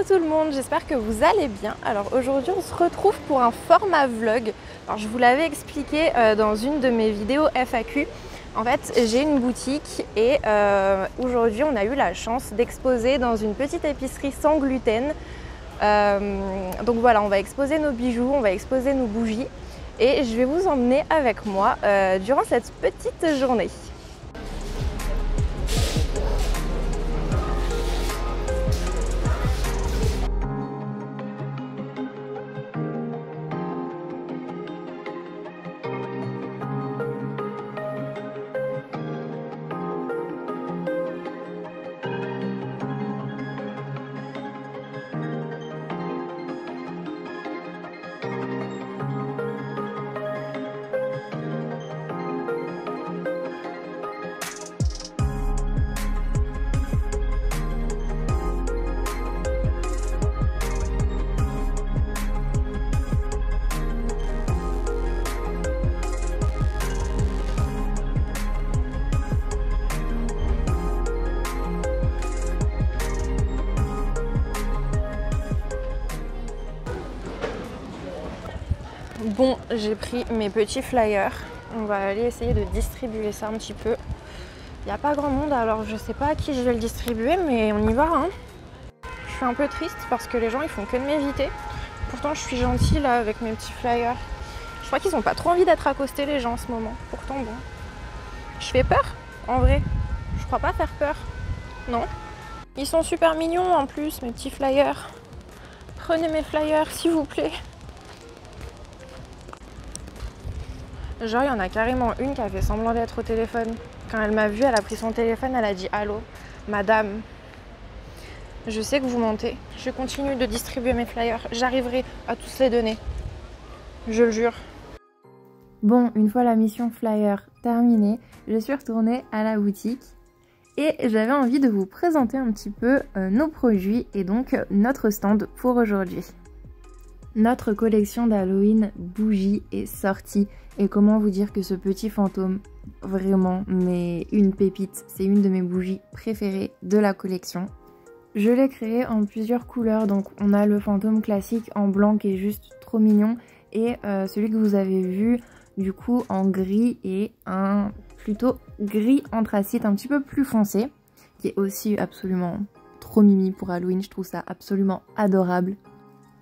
tout le monde, j'espère que vous allez bien. Alors aujourd'hui on se retrouve pour un format vlog. Alors je vous l'avais expliqué dans une de mes vidéos FAQ. En fait j'ai une boutique et aujourd'hui on a eu la chance d'exposer dans une petite épicerie sans gluten. Donc voilà, on va exposer nos bijoux, on va exposer nos bougies et je vais vous emmener avec moi durant cette petite journée. Bon, j'ai pris mes petits flyers. On va aller essayer de distribuer ça un petit peu. Il n'y a pas grand monde, alors je sais pas à qui je vais le distribuer, mais on y va. Hein. Je suis un peu triste parce que les gens ils font que de m'éviter. Pourtant je suis gentille là avec mes petits flyers. Je crois qu'ils ont pas trop envie d'être accostés les gens en ce moment. Pourtant bon. Je fais peur en vrai. Je crois pas faire peur. Non. Ils sont super mignons en plus, mes petits flyers. Prenez mes flyers s'il vous plaît. Genre il y en a carrément une qui a fait semblant d'être au téléphone. Quand elle m'a vue, elle a pris son téléphone, elle a dit allô, madame. Je sais que vous mentez. Je continue de distribuer mes flyers. J'arriverai à tous les donner. Je le jure. Bon, une fois la mission flyer terminée, je suis retournée à la boutique et j'avais envie de vous présenter un petit peu nos produits et donc notre stand pour aujourd'hui. Notre collection d'Halloween bougies est sortie. Et comment vous dire que ce petit fantôme, vraiment, mais une pépite, c'est une de mes bougies préférées de la collection. Je l'ai créé en plusieurs couleurs, donc on a le fantôme classique en blanc qui est juste trop mignon et celui que vous avez vu du coup en gris et un plutôt gris anthracite un petit peu plus foncé qui est aussi absolument trop mimi pour Halloween, je trouve ça absolument adorable.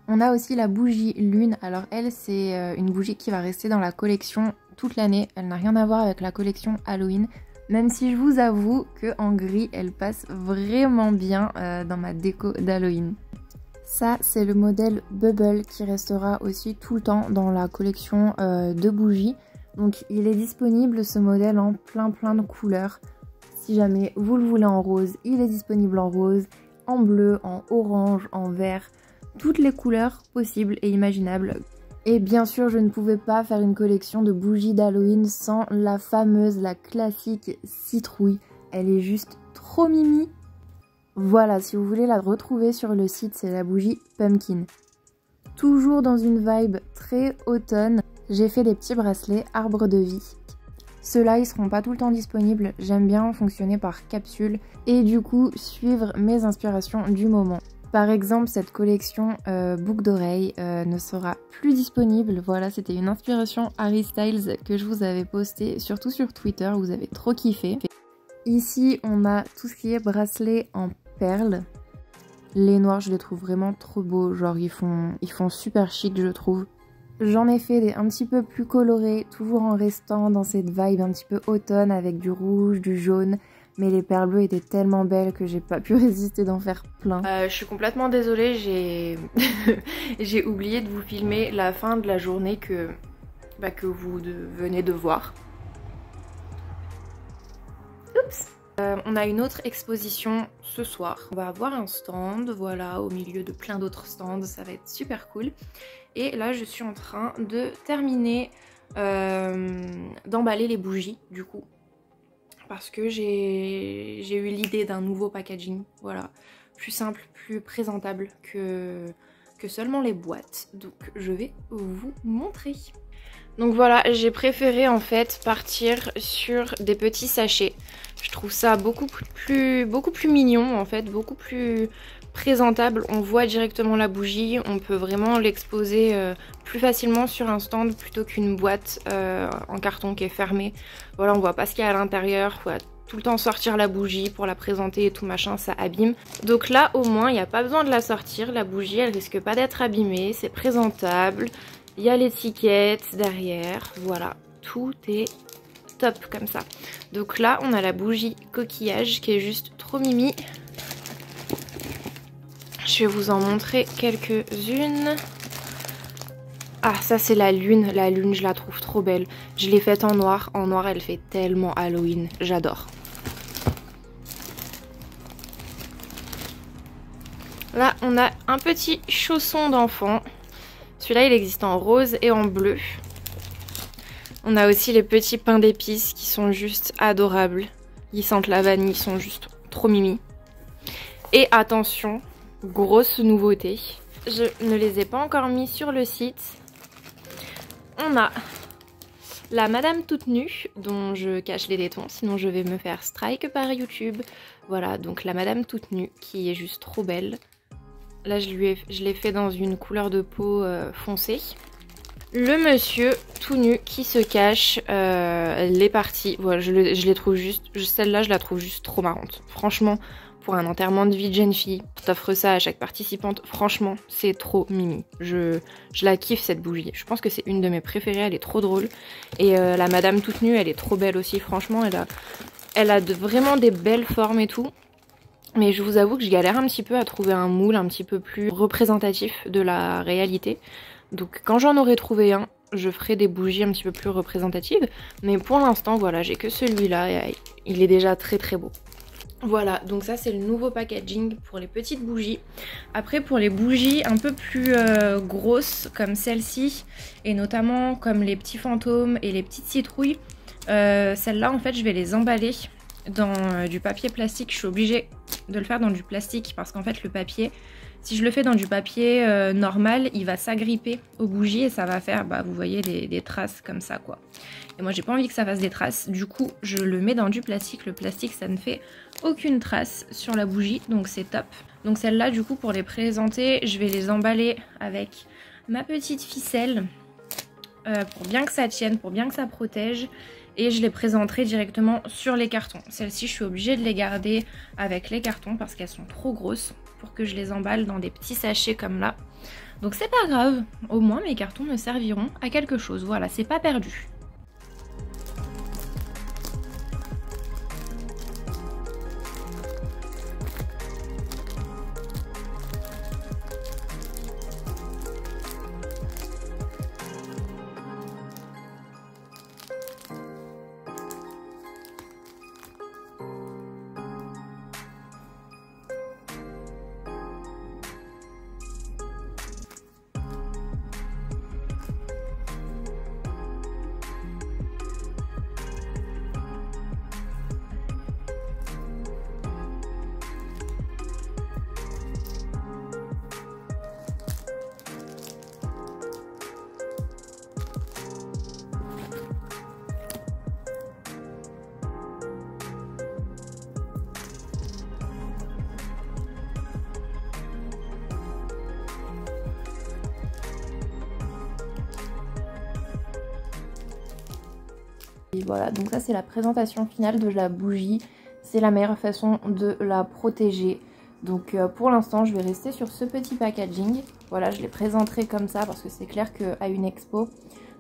On a aussi la bougie lune, alors elle c'est une bougie qui va rester dans la collection toute l'année, elle n'a rien à voir avec la collection Halloween, même si je vous avoue qu'en gris elle passe vraiment bien dans ma déco d'Halloween. Ça c'est le modèle Bubble qui restera aussi tout le temps dans la collection de bougies, donc il est disponible ce modèle en plein de couleurs. Si jamais vous le voulez en rose, il est disponible en rose, en bleu, en orange, en vert. Toutes les couleurs possibles et imaginables. Et bien sûr, je ne pouvais pas faire une collection de bougies d'Halloween sans la fameuse, la classique citrouille. Elle est juste trop mimi. Voilà, si vous voulez la retrouver sur le site, c'est la bougie Pumpkin. Toujours dans une vibe très automne, j'ai fait des petits bracelets arbre de vie. Ceux-là, ils seront pas tout le temps disponibles. J'aime bien fonctionner par capsule et du coup suivre mes inspirations du moment. Par exemple, cette collection boucle d'oreilles ne sera plus disponible. Voilà, c'était une inspiration Harry Styles que je vous avais postée, surtout sur Twitter, vous avez trop kiffé. Ici, on a tout ce qui est bracelet en perles. Les noirs, je les trouve vraiment trop beaux, genre ils font super chic, je trouve. J'en ai fait des un petit peu plus colorés, toujours en restant dans cette vibe un petit peu automne avec du rouge, du jaune. Mais les perles bleues étaient tellement belles que j'ai pas pu résister d'en faire plein. Je suis complètement désolée, j'ai oublié de vous filmer la fin de la journée que vous venez de voir. Oups. On a une autre exposition ce soir. On va avoir un stand, voilà, au milieu de plein d'autres stands, ça va être super cool. Et là je suis en train de terminer d'emballer les bougies du coup. Parce que j'ai eu l'idée d'un nouveau packaging, voilà, plus simple, plus présentable que seulement les boîtes. Donc je vais vous montrer. Donc voilà, j'ai préféré en fait partir sur des petits sachets. Je trouve ça beaucoup plus mignon en fait, beaucoup plus présentable, on voit directement la bougie, on peut vraiment l'exposer plus facilement sur un stand plutôt qu'une boîte en carton qui est fermée. Voilà, on voit pas ce qu'il y a à l'intérieur, faut tout le temps sortir la bougie pour la présenter et tout machin, ça abîme. Donc là au moins il n'y a pas besoin de la sortir, la bougie elle risque pas d'être abîmée, c'est présentable, il y a l'étiquette derrière, voilà, tout est top comme ça. Donc là on a la bougie coquillage qui est juste trop mimi. Je vais vous en montrer quelques-unes. Ah, ça c'est la lune je la trouve trop belle. Je l'ai faite en noir elle fait tellement Halloween, j'adore. Là on a un petit chausson d'enfant. Celui-là il existe en rose et en bleu. On a aussi les petits pains d'épices qui sont juste adorables. Ils sentent la vanille, ils sont juste trop mimi. Et attention, grosse nouveauté, je ne les ai pas encore mis sur le site. On a la Madame toute nue dont je cache les tétons, sinon je vais me faire strike par YouTube. Voilà, donc la Madame toute nue qui est juste trop belle. Là je l'ai fait dans une couleur de peau foncée. Le monsieur tout nu qui se cache les parties. Voilà, je les trouve juste, celle-là je la trouve juste trop marrante. Franchement, pour un enterrement de vie de jeune fille, t'offres ça à chaque participante, franchement c'est trop mimi. Je la kiffe cette bougie, je pense que c'est une de mes préférées, elle est trop drôle. Et la Madame toute nue elle est trop belle aussi, franchement elle a vraiment des belles formes et tout. Mais je vous avoue que je galère un petit peu à trouver un moule un petit peu plus représentatif de la réalité. Donc quand j'en aurai trouvé un, je ferai des bougies un petit peu plus représentatives. Mais pour l'instant voilà, j'ai que celui-là et il est déjà très très beau. Voilà, donc ça c'est le nouveau packaging pour les petites bougies. Après pour les bougies un peu plus grosses comme celle-ci, et notamment comme les petits fantômes et les petites citrouilles, celles-là en fait je vais les emballer dans du papier plastique. Je suis obligée de le faire dans du plastique parce qu'en fait le papier, si je le fais dans du papier normal, il va s'agripper aux bougies et ça va faire, bah, vous voyez, des traces comme ça quoi. Et moi j'ai pas envie que ça fasse des traces, du coup je le mets dans du plastique. Le plastique ça ne fait aucune trace sur la bougie, donc c'est top. Donc celle-là du coup pour les présenter, je vais les emballer avec ma petite ficelle pour bien que ça tienne, pour bien que ça protège. Et je les présenterai directement sur les cartons. Celles-ci je suis obligée de les garder avec les cartons parce qu'elles sont trop grosses pour que je les emballe dans des petits sachets comme là. Donc c'est pas grave, au moins mes cartons me serviront à quelque chose, voilà, c'est pas perdu. Et voilà, donc ça c'est la présentation finale de la bougie. C'est la meilleure façon de la protéger. Donc pour l'instant je vais rester sur ce petit packaging. Voilà, je les présenterai comme ça parce que c'est clair qu'à une expo,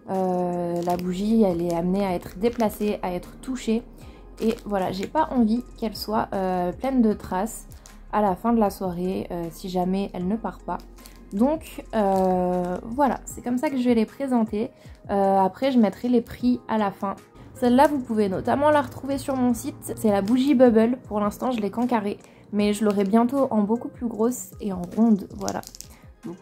la bougie elle est amenée à être déplacée, à être touchée. Et voilà, j'ai pas envie qu'elle soit pleine de traces à la fin de la soirée si jamais elle ne part pas. Donc voilà, c'est comme ça que je vais les présenter. Après je mettrai les prix à la fin. Celle-là vous pouvez notamment la retrouver sur mon site, c'est la bougie Bubble. Pour l'instant je l'ai qu'en carré, mais je l'aurai bientôt en beaucoup plus grosse et en ronde, voilà. Donc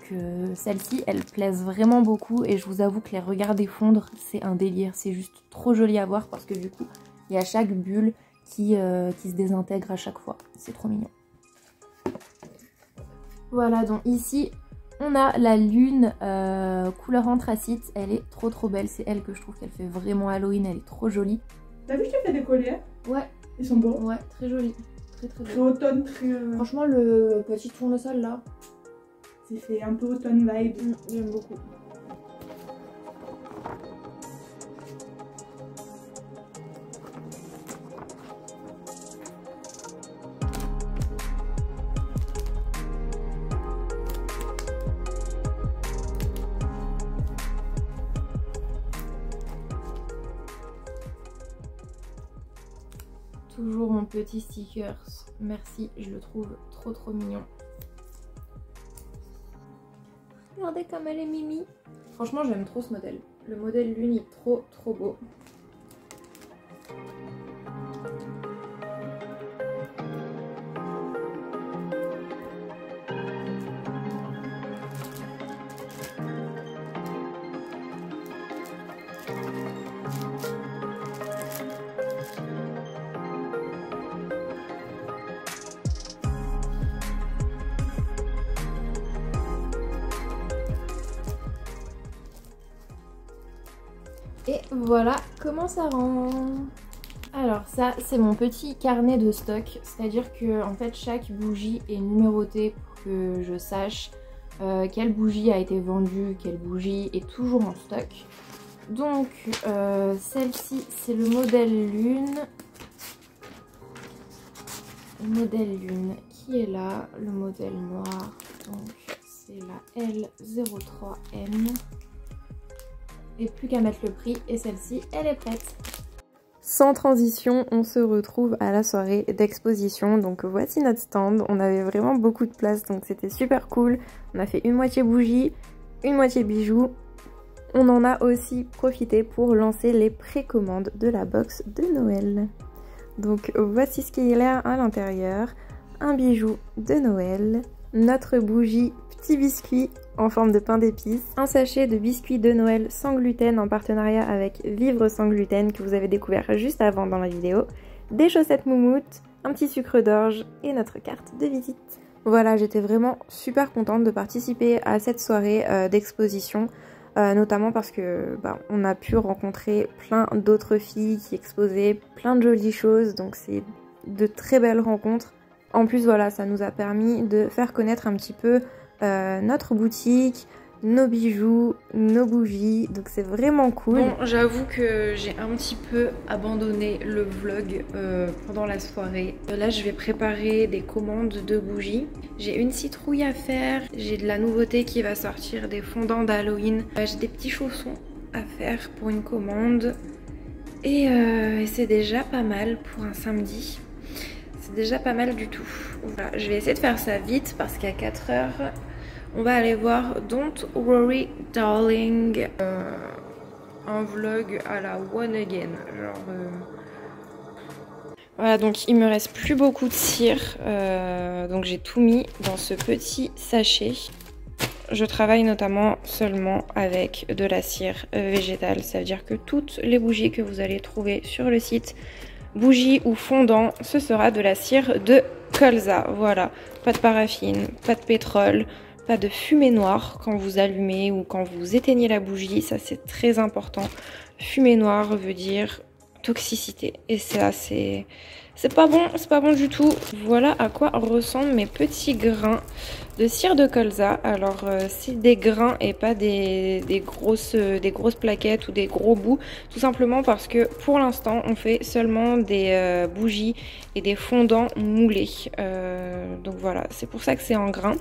celle-ci elle plaise vraiment beaucoup et je vous avoue que les regarder fondre c'est un délire, c'est juste trop joli à voir parce que du coup il y a chaque bulle qui se désintègre à chaque fois, c'est trop mignon. Voilà, donc ici on a la lune couleur anthracite, elle est trop belle, c'est elle que je trouve qu'elle fait vraiment Halloween, elle est trop jolie. T'as vu que je t'ai fait des colliers? Ouais. Ils sont beaux? Ouais, très jolis. très très Très beau. automne, très... Franchement, le petit tournesol là, c'est fait un peu automne vibe. j'aime beaucoup. Toujours mon petit stickers, merci, je le trouve trop mignon. Regardez comme elle est mimi. Franchement j'aime trop ce modèle. Le modèle Lune est trop beau. Et voilà comment ça rend. Alors ça c'est mon petit carnet de stock, c'est-à-dire que en fait chaque bougie est numérotée pour que je sache quelle bougie a été vendue, quelle bougie est toujours en stock. Donc celle-ci c'est le modèle Lune. Le modèle Lune qui est là, le modèle noir, donc c'est la L03N. Et plus qu'à mettre le prix, et celle-ci, elle est prête. Sans transition, on se retrouve à la soirée d'exposition. Donc voici notre stand. On avait vraiment beaucoup de place, donc c'était super cool. On a fait une moitié bougie, une moitié bijoux. On en a aussi profité pour lancer les précommandes de la box de Noël. Donc voici ce qu'il y a à l'intérieur. Un bijou de Noël, notre bougie petit biscuit en forme de pain d'épices, un sachet de biscuits de Noël sans gluten en partenariat avec Vivre sans gluten que vous avez découvert juste avant dans la vidéo, des chaussettes moumoutes, un petit sucre d'orge et notre carte de visite. Voilà, j'étais vraiment super contente de participer à cette soirée d'exposition, notamment parce que on a pu rencontrer plein d'autres filles qui exposaient plein de jolies choses, donc c'est de très belles rencontres. En plus voilà, ça nous a permis de faire connaître un petit peu notre boutique, nos bijoux, nos bougies, donc c'est vraiment cool. Bon, j'avoue que j'ai un petit peu abandonné le vlog pendant la soirée. Là je vais préparer des commandes de bougies. J'ai une citrouille à faire, j'ai de la nouveauté qui va sortir, des fondants d'Halloween. J'ai des petits chaussons à faire pour une commande et c'est déjà pas mal pour un samedi. C'est déjà pas mal du tout. Voilà, je vais essayer de faire ça vite parce qu'à 4 h on va aller voir Don't Worry Darling, un vlog à la One Again. Genre, Voilà, donc il me reste plus beaucoup de cire, donc j'ai tout mis dans ce petit sachet. Je travaille notamment seulement avec de la cire végétale, ça veut dire que toutes les bougies que vous allez trouver sur le site, bougie ou fondant, ce sera de la cire de colza. Voilà, pas de paraffine, pas de pétrole, pas de fumée noire quand vous allumez ou quand vous éteignez la bougie, ça c'est très important. Fumée noire veut dire toxicité et ça c'est pas bon du tout. Voilà à quoi ressemblent mes petits grains de cire de colza. Alors c'est des grains et pas des grosses plaquettes ou des gros bouts, tout simplement parce que pour l'instant on fait seulement des bougies et des fondants moulés, donc voilà, c'est pour ça que c'est en grains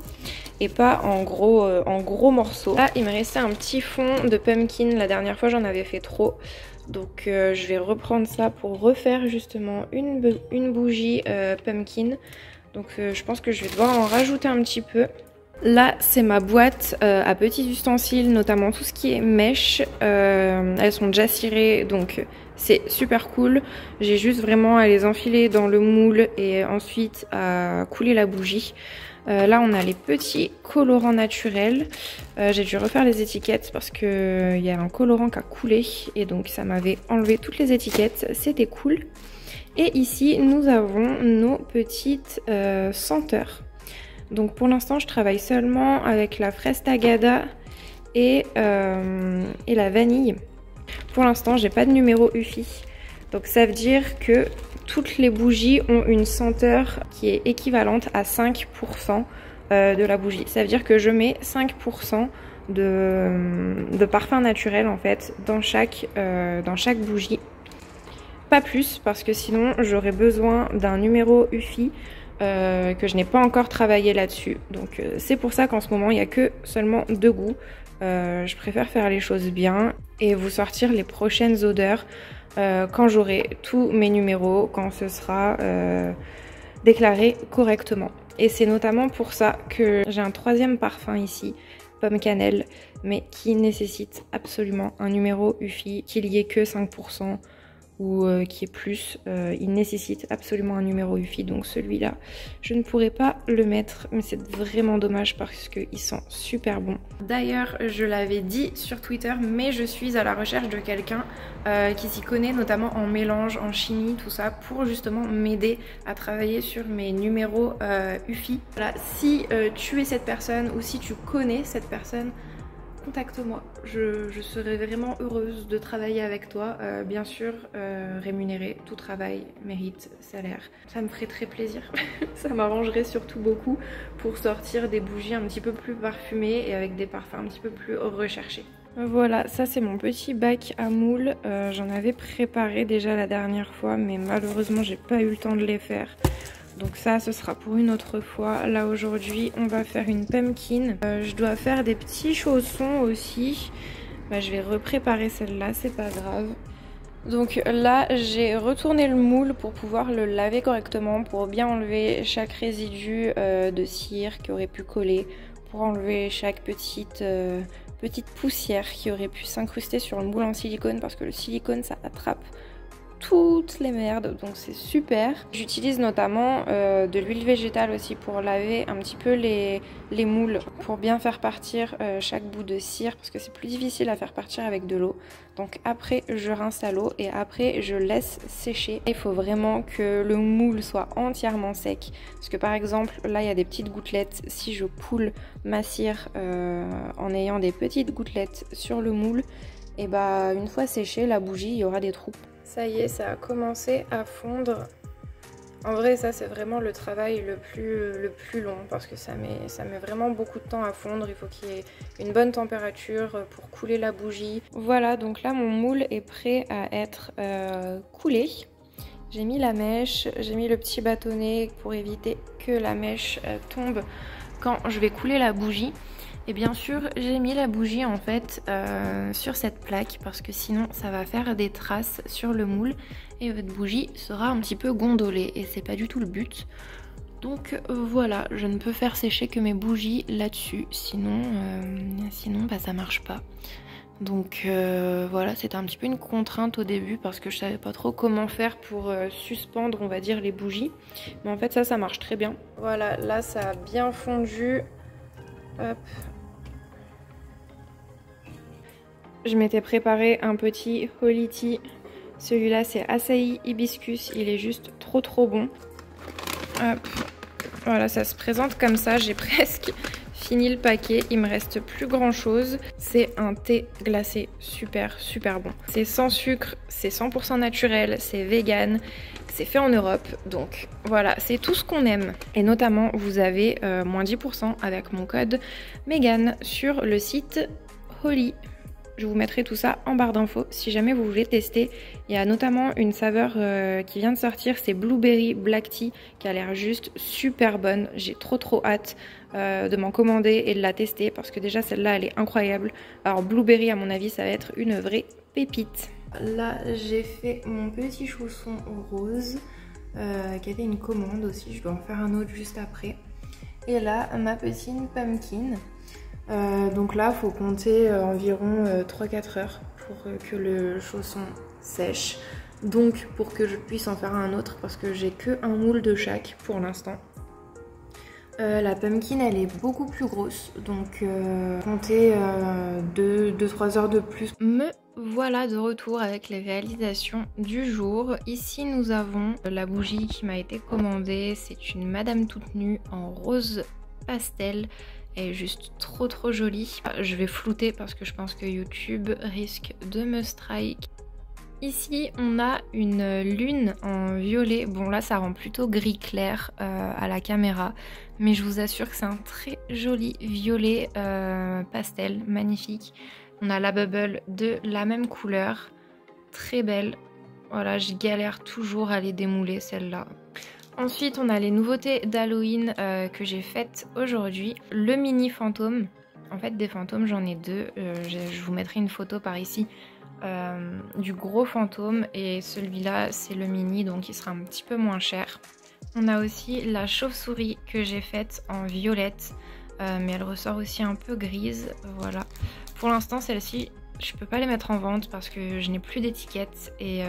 et pas en gros morceaux. Là il me restait un petit fond de pumpkin, la dernière fois j'en avais fait trop. Donc je vais reprendre ça pour refaire justement une bougie pumpkin. Donc je pense que je vais devoir en rajouter un petit peu. Là c'est ma boîte à petits ustensiles, notamment tout ce qui est mèches. Elles sont déjà cirées donc c'est super cool. J'ai juste vraiment à les enfiler dans le moule et ensuite à couler la bougie. Là on a les petits colorants naturels. J'ai dû refaire les étiquettes parce que il y a un colorant qui a coulé et donc ça m'avait enlevé toutes les étiquettes, c'était cool. Et ici nous avons nos petites senteurs. Donc pour l'instant je travaille seulement avec la fraise tagada et la vanille. Pour l'instant j'ai pas de numéro UFI. Donc ça veut dire que toutes les bougies ont une senteur qui est équivalente à 5% de la bougie. Ça veut dire que je mets 5% de parfum naturel en fait dans chaque bougie. Pas plus parce que sinon j'aurais besoin d'un numéro UFI que je n'ai pas encore travaillé là-dessus. Donc c'est pour ça qu'en ce moment il n'y a que seulement 2 goûts. Je préfère faire les choses bien et vous sortir les prochaines odeurs quand j'aurai tous mes numéros, quand ce sera déclaré correctement. Et c'est notamment pour ça que j'ai un 3e parfum ici, pomme cannelle, mais qui nécessite absolument un numéro UFI, qu'il y ait que 5% ou qui est plus, il nécessite absolument un numéro UFI, donc celui-là je ne pourrais pas le mettre, mais c'est vraiment dommage parce qu'il sent super bon. D'ailleurs je l'avais dit sur Twitter, mais je suis à la recherche de quelqu'un qui s'y connaît notamment en mélange, en chimie, tout ça, pour justement m'aider à travailler sur mes numéros UFI. Voilà, si tu es cette personne ou si tu connais cette personne, contacte-moi, je serais vraiment heureuse de travailler avec toi, bien sûr rémunéré, tout travail mérite salaire, ça me ferait très plaisir, ça m'arrangerait surtout beaucoup pour sortir des bougies un petit peu plus parfumées et avec des parfums un petit peu plus recherchés. Voilà, ça c'est mon petit bac à moules, j'en avais préparé déjà la dernière fois mais malheureusement j'ai pas eu le temps de les faire. Donc ça, ce sera pour une autre fois. Là, aujourd'hui, on va faire une pumpkin. Je dois faire des petits chaussons aussi. Je vais repréparer celle-là, c'est pas grave. Donc là, j'ai retourné le moule pour pouvoir le laver correctement, pour bien enlever chaque résidu de cire qui aurait pu coller, pour enlever chaque petite poussière qui aurait pu s'incruster sur le moule en silicone, parce que le silicone, ça attrape toutes les merdes, donc c'est super. J'utilise notamment de l'huile végétale aussi pour laver un petit peu les moules, pour bien faire partir chaque bout de cire, parce que c'est plus difficile à faire partir avec de l'eau. Donc après je rince à l'eau et après je laisse sécher. Il faut vraiment que le moule soit entièrement sec, parce que par exemple là il y a des petites gouttelettes. Si je coule ma cire en ayant des petites gouttelettes sur le moule, et bah une fois séchée la bougie, il y aura des trous. Ça y est, ça a commencé à fondre. En vrai, ça c'est vraiment le travail le plus long, parce que ça met vraiment beaucoup de temps à fondre. Il faut qu'il y ait une bonne température pour couler la bougie. Voilà, donc là mon moule est prêt à être coulé. J'ai mis la mèche, j'ai mis le petit bâtonnet pour éviter que la mèche tombe quand je vais couler la bougie. Et bien sûr, j'ai mis la bougie en fait sur cette plaque, parce que sinon ça va faire des traces sur le moule et votre bougie sera un petit peu gondolée et c'est pas du tout le but. Donc voilà, je ne peux faire sécher que mes bougies là-dessus, sinon bah, ça marche pas. Donc voilà, c'était un petit peu une contrainte au début parce que je savais pas trop comment faire pour suspendre, on va dire, les bougies. Mais en fait ça marche très bien. Voilà, là ça a bien fondu. Hop. Je m'étais préparé un petit Holy Tea. Celui-là c'est Açaï Hibiscus, il est juste trop bon. Hop. Voilà, ça se présente comme ça, j'ai presque fini le paquet, il me reste plus grand chose. C'est un thé glacé super bon. C'est sans sucre, c'est 100% naturel, c'est vegan, c'est fait en Europe, donc voilà, c'est tout ce qu'on aime. Et notamment, vous avez moins 10% avec mon code Megan sur le site Holy. Je vous mettrai tout ça en barre d'infos si jamais vous voulez tester. Il y a notamment une saveur qui vient de sortir, c'est Blueberry Black Tea, qui a l'air juste super bonne. J'ai trop hâte de m'en commander et de la tester, parce que déjà celle-là elle est incroyable. Alors Blueberry à mon avis ça va être une vraie pépite. Là j'ai fait mon petit chausson rose qui était une commande aussi, je dois en faire un autre juste après. Et là ma petite pumpkin. Donc là, il faut compter environ 3-4 heures pour que le chausson sèche. Donc pour que je puisse en faire un autre, parce que j'ai que un moule de chaque pour l'instant. La pumpkin, elle est beaucoup plus grosse, donc comptez 2-3 heures de plus. Me voilà de retour avec les réalisations du jour. Ici, nous avons la bougie qui m'a été commandée. C'est une Madame toute nue en rose pastel. Elle est juste trop jolie. Je vais flouter parce que je pense que YouTube risque de me strike. Ici, on a une lune en violet. Bon, là, ça rend plutôt gris clair à la caméra. Mais je vous assure que c'est un très joli violet pastel, magnifique. On a la bubble de la même couleur, très belle. Voilà, je galère toujours à les démouler, celle-là. Ensuite, on a les nouveautés d'Halloween que j'ai faites aujourd'hui. Le mini fantôme. En fait, des fantômes, j'en ai deux. Je vous mettrai une photo par ici. Du gros fantôme et celui-là c'est le mini, donc il sera un petit peu moins cher. On a aussi la chauve-souris que j'ai faite en violette, mais elle ressort aussi un peu grise. Voilà, pour l'instant celle-ci je peux pas les mettre en vente parce que je n'ai plus d'étiquette et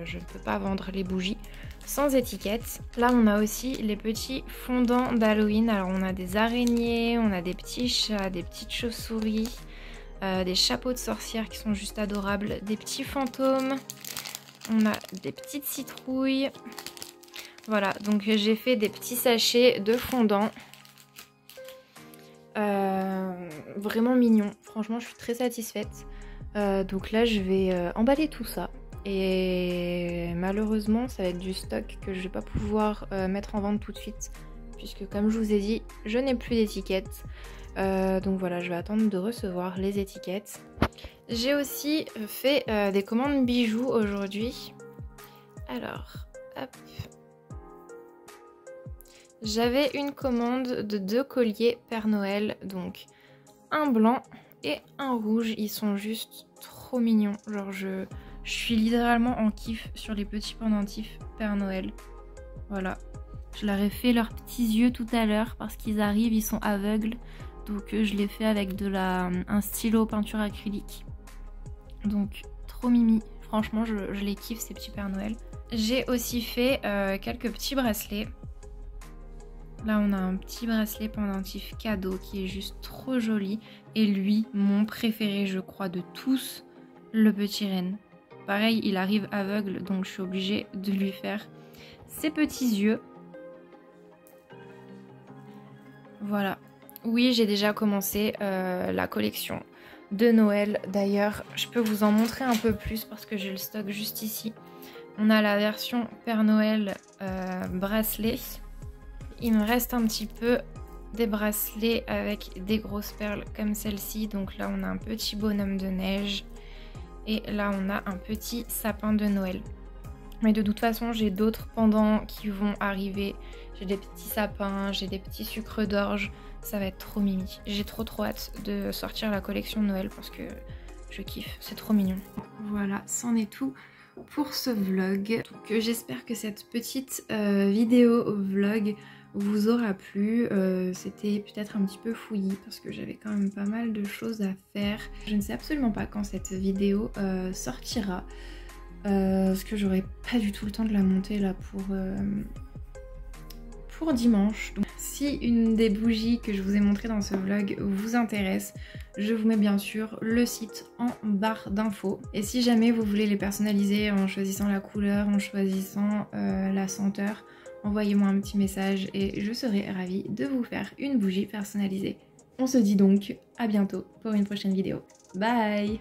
je ne peux pas vendre les bougies sans étiquette. Là on a aussi les petits fondants d'Halloween. Alors on a des araignées, on a des petits chats, des petites chauves-souris, des chapeaux de sorcières qui sont juste adorables, des petits fantômes, on a des petites citrouilles. Voilà, donc j'ai fait des petits sachets de fondant. Vraiment mignon, franchement je suis très satisfaite. Donc là je vais emballer tout ça. Et malheureusement ça va être du stock que je vais pas pouvoir mettre en vente tout de suite. Puisque comme je vous ai dit, je n'ai plus d'étiquette. Donc voilà, je vais attendre de recevoir les étiquettes. J'ai aussi fait des commandes bijoux aujourd'hui. Alors, hop. J'avais une commande de 2 colliers Père Noël, donc un blanc et un rouge. Ils sont juste trop mignons. Genre je suis littéralement en kiff sur les petits pendentifs Père Noël. Voilà. Je leur ai fait leurs petits yeux tout à l'heure parce qu'ils arrivent, ils sont aveugles. Donc je l'ai fait avec un stylo peinture acrylique. Donc trop mimi. Franchement, je les kiffe ces petits Père Noël. J'ai aussi fait quelques petits bracelets. Là, on a un petit bracelet pendentif cadeau qui est juste trop joli. Et lui, mon préféré, je crois, de tous, le petit renne. Pareil, il arrive aveugle, donc je suis obligée de lui faire ses petits yeux. Voilà. Oui, j'ai déjà commencé la collection de Noël. D'ailleurs, je peux vous en montrer un peu plus parce que j'ai le stock juste ici. On a la version Père Noël bracelet. Il me reste un petit peu des bracelets avec des grosses perles comme celle-ci. Donc là, on a un petit bonhomme de neige. Et là, on a un petit sapin de Noël. Mais de toute façon, j'ai d'autres pendants qui vont arriver. J'ai des petits sapins, j'ai des petits sucres d'orge. Ça va être trop mimi. J'ai trop hâte de sortir la collection de Noël parce que je kiffe. C'est trop mignon. Voilà, c'en est tout pour ce vlog. Donc j'espère que cette petite vidéo vlog vous aura plu. C'était peut-être un petit peu fouillis parce que j'avais quand même pas mal de choses à faire. Je ne sais absolument pas quand cette vidéo sortira. Parce que j'aurai pas du tout le temps de la monter là pour dimanche. Donc, si une des bougies que je vous ai montrées dans ce vlog vous intéresse, je vous mets bien sûr le site en barre d'infos. Et si jamais vous voulez les personnaliser en choisissant la couleur, en choisissant la senteur, envoyez-moi un petit message et je serai ravie de vous faire une bougie personnalisée. On se dit donc à bientôt pour une prochaine vidéo. Bye!